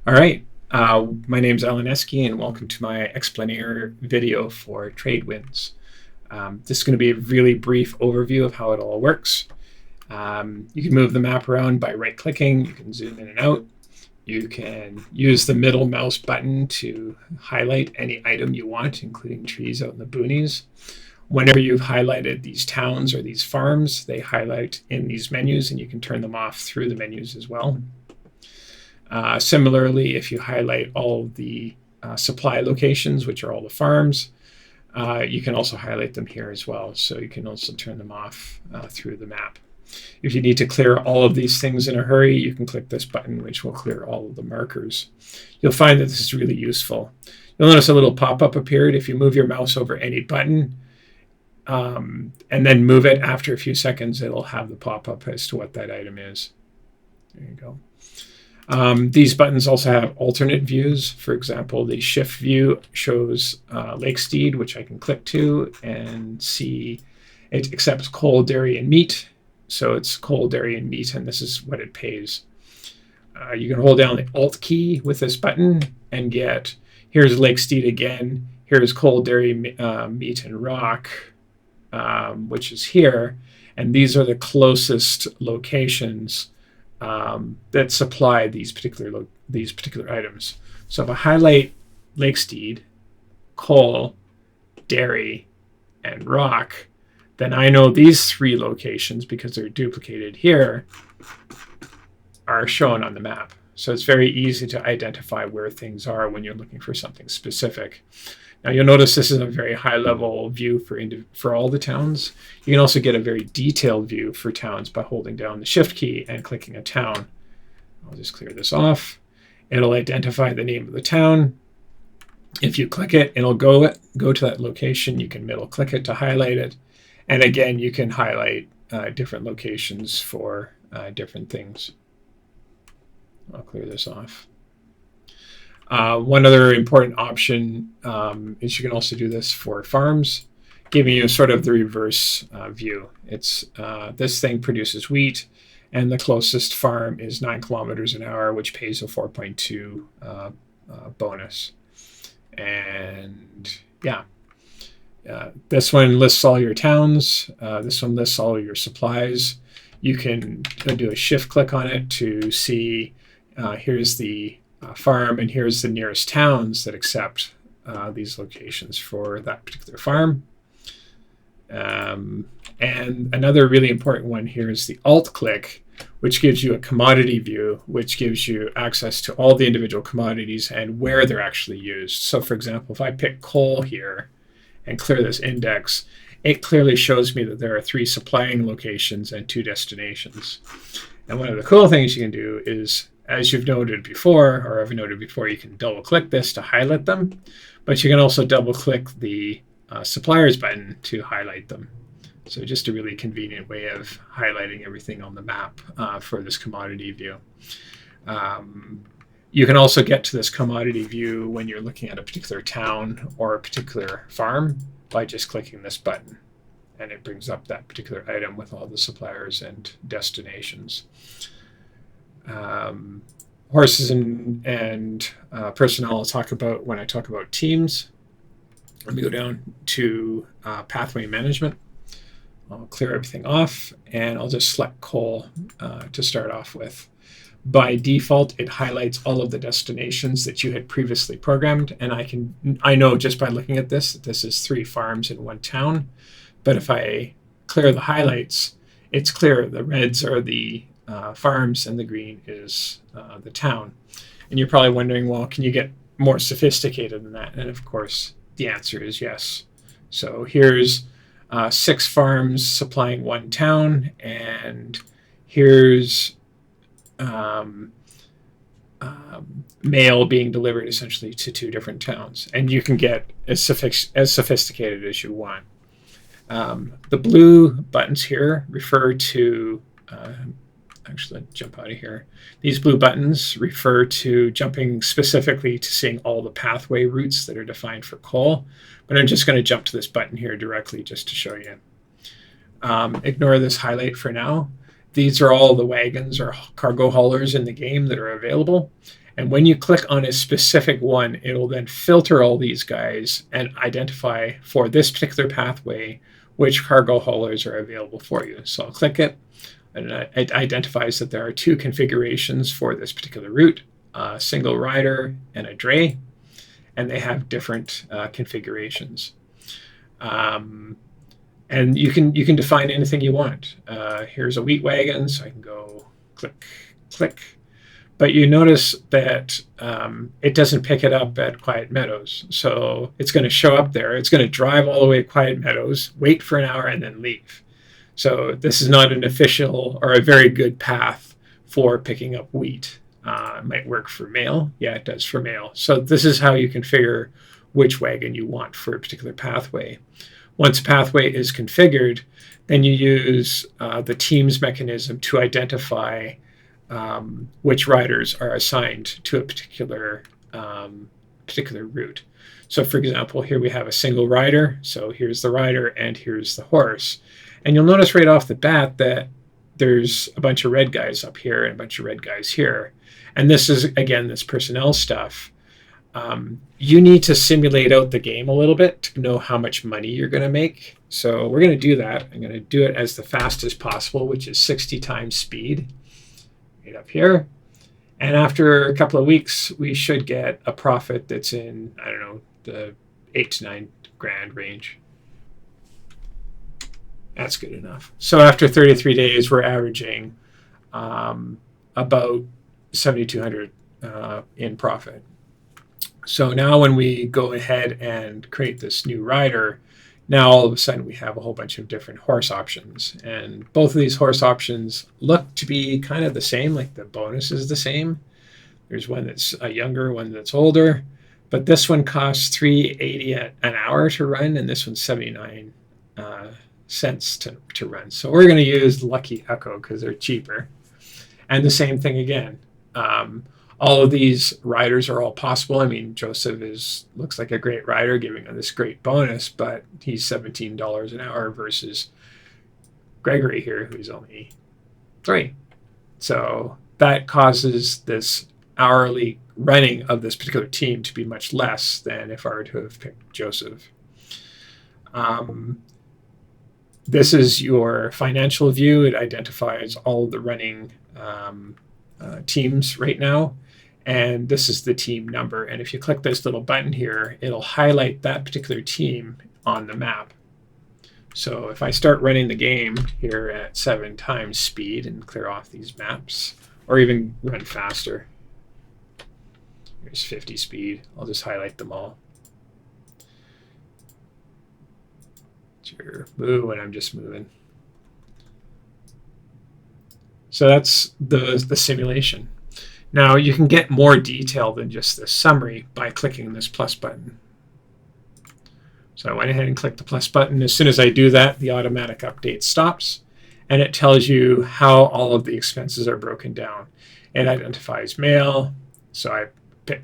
All right, my name's Alan Esky, and welcome to my explainer video for trade winds. This is going to be a really brief overview of how it all works. You can move the map around by right-clicking. You can zoom in and out. You can use the middle mouse button to highlight any item you want, including trees out in the boonies. Whenever you've highlighted these towns or these farms, they highlight in these menus, and you can turn them off through the menus as well. Similarly, if you highlight all the supply locations, which are all the farms, you can also highlight them here as well. So you can also turn them off through the map. If you need to clear all of these things in a hurry, you can click this button, which will clear all of the markers. You'll find that this is really useful. You'll notice a little pop-up appeared if you move your mouse over any button and then move it. After a few seconds, it'll have the pop-up as to what that item is. There you go. These buttons also have alternate views. For example, the shift view shows Lake Steed, which I can click to and see it accepts coal, dairy, and meat. So it's coal, dairy, and meat, and this is what it pays. You can hold down the Alt key with this button and get, here's Lake Steed again, here's coal, dairy, meat, and rock, which is here. And these are the closest locations that supply these particular items. So if I highlight Lake Steed, coal, dairy, and rock, then I know these three locations, because they're duplicated here, are shown on the map. So it's very easy to identify where things are when you're looking for something specific. Now you'll notice this is a very high-level view for all the towns. You can also get a very detailed view for towns by holding down the Shift key and clicking a town. I'll just clear this off. It'll identify the name of the town. If you click it, it'll go to that location. You can middle-click it to highlight it. And again, you can highlight different locations for different things. I'll clear this off. One other important option is you can also do this for farms, giving you sort of the reverse view. It's this thing produces wheat, and the closest farm is 9 kilometers an hour, which pays a 4.2 bonus. And yeah, this one lists all your towns. This one lists all your supplies. You can do a shift click on it to see here's the farm, and here's the nearest towns that accept these locations for that particular farm. And another really important one here is the Alt click, which gives you a commodity view, which gives you access to all the individual commodities and where they're actually used. So for example, if I pick coal here and clear this index, it clearly shows me that there are 3 supplying locations and 2 destinations. And one of the cool things you can do is, as you've noted before, or I've noted before, you can double click this to highlight them, but you can also double click the suppliers button to highlight them. So just a really convenient way of highlighting everything on the map for this commodity view. You can also get to this commodity view when you're looking at a particular town or a particular farm by just clicking this button, and it brings up that particular item with all the suppliers and destinations. Horses and personnel I'll talk about when I talk about teams. Let me go down to pathway management. I'll clear everything off, and I'll just select coal to start off with. By default, it highlights all of the destinations that you had previously programmed, and I know just by looking at this that this is 3 farms in 1 town. But if I clear the highlights, it's clear the reds are the farms and the green is the town. And you're probably wondering, well, can you get more sophisticated than that? And of course, the answer is yes. So here's 6 farms supplying 1 town, and here's mail being delivered essentially to 2 different towns. And you can get as sophisticated as you want. The blue buttons here refer to actually, let's jump out of here. These blue buttons refer to jumping specifically to seeing all the pathway routes that are defined for coal. But I'm just going to jump to this button here directly just to show you. Ignore this highlight for now. these are all the wagons or cargo haulers in the game that are available. And when you click on a specific one, it'll then filter all these guys and identify for this particular pathway which cargo haulers are available for you. So I'll click it, and it identifies that there are two configurations for this particular route, a single rider and a dray, and they have different configurations. And you can define anything you want. Here's a wheat wagon, so I can go click, click. But you notice that it doesn't pick it up at Quiet Meadows. So it's going to show up there. It's going to drive all the way to Quiet Meadows, wait for an hour, and then leave. So this is not an official or a very good path for picking up wheat. It might work for mail. Yeah, it does for mail. So this is how you configure which wagon you want for a particular pathway. Once a pathway is configured, then you use the teams mechanism to identify which riders are assigned to a particular route. So for example, here we have a single rider. So here's the rider and here's the horse. And you'll notice right off the bat that there's a bunch of red guys up here and a bunch of red guys here. And this is, again, this personnel stuff. You need to simulate out the game a little bit to know how much money you're going to make. So we're going to do that. I'm going to do it as the fastest possible, which is 60 times speed. Right up here. And after a couple of weeks, we should get a profit that's in, I don't know, the 8 to 9 grand range. That's good enough. So after 33 days, we're averaging about 7,200 in profit. So now when we go ahead and create this new rider, now all of a sudden we have a whole bunch of different horse options. And both of these horse options look to be kind of the same, like the bonus is the same. There's one that's a younger, one that's older. But this one costs $3.80 an hour to run, and this one's 79 cents to run. So we're going to use Lucky Echo because they're cheaper. And the same thing again. All of these riders are all possible. I mean, Joseph looks like a great rider, giving him this great bonus, but he's $17 an hour versus Gregory here, who's only $3. So that causes this hourly running of this particular team to be much less than if I were to have picked Joseph. This is your financial view. It identifies all of the running teams right now. And this is the team number. And if you click this little button here, it'll highlight that particular team on the map. So if I start running the game here at 7 times speed and clear off these maps, or even run faster, here's 50 speed. I'll just highlight them all. Sure, move when I'm just moving. So that's the simulation. Now you can get more detail than just this summary by clicking this plus button. So I went ahead and clicked the plus button. As soon as I do that, the automatic update stops, and it tells you how all of the expenses are broken down. It identifies mail. So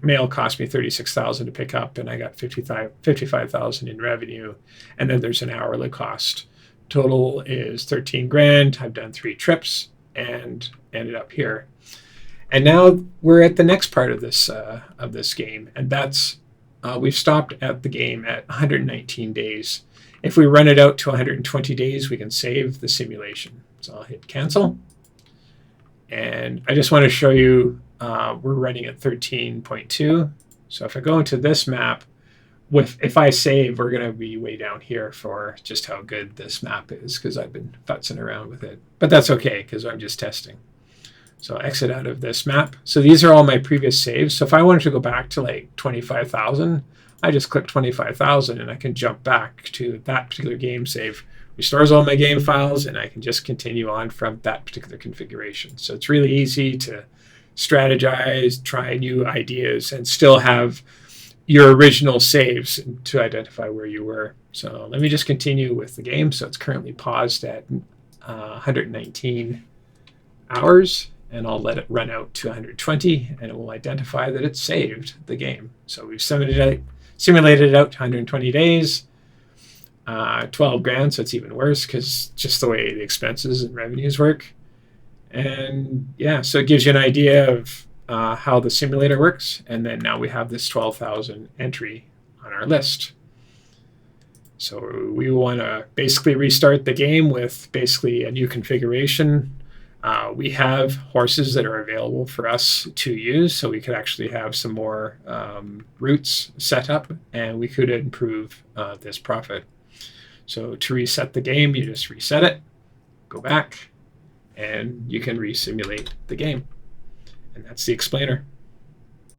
mail cost me $36,000 to pick up, and I got $55,000 in revenue. And then there's an hourly cost. Total is 13 grand. I've done 3 trips and ended up here. And now we're at the next part of this game, and that's we've stopped at the game at 119 days. If we run it out to 120 days, we can save the simulation. So I'll hit cancel. And I just want to show you we're running at 13.2. So if I go into this map, if I save, we're going to be way down here for just how good this map is, because I've been futzing around with it. But that's okay, because I'm just testing. So I'll exit out of this map. So these are all my previous saves. So if I wanted to go back to like 25,000, I just click 25,000 and I can jump back to that particular game save, restores all my game files, and I can just continue on from that particular configuration. So it's really easy to strategize, try new ideas, and still have your original saves to identify where you were. So let me just continue with the game. So it's currently paused at 119 hours. And I'll let it run out to 120, and it will identify that it's saved the game. So we've simulated it out to 120 days, 12 grand, so it's even worse because just the way the expenses and revenues work. And yeah, so it gives you an idea of how the simulator works. And then now we have this 12,000 entry on our list. So we want to basically restart the game with basically a new configuration. We have horses that are available for us to use, so we could actually have some more routes set up, and we could improve this profit. So to reset the game, you just reset it, go back, and you can re-simulate the game. And that's the explainer.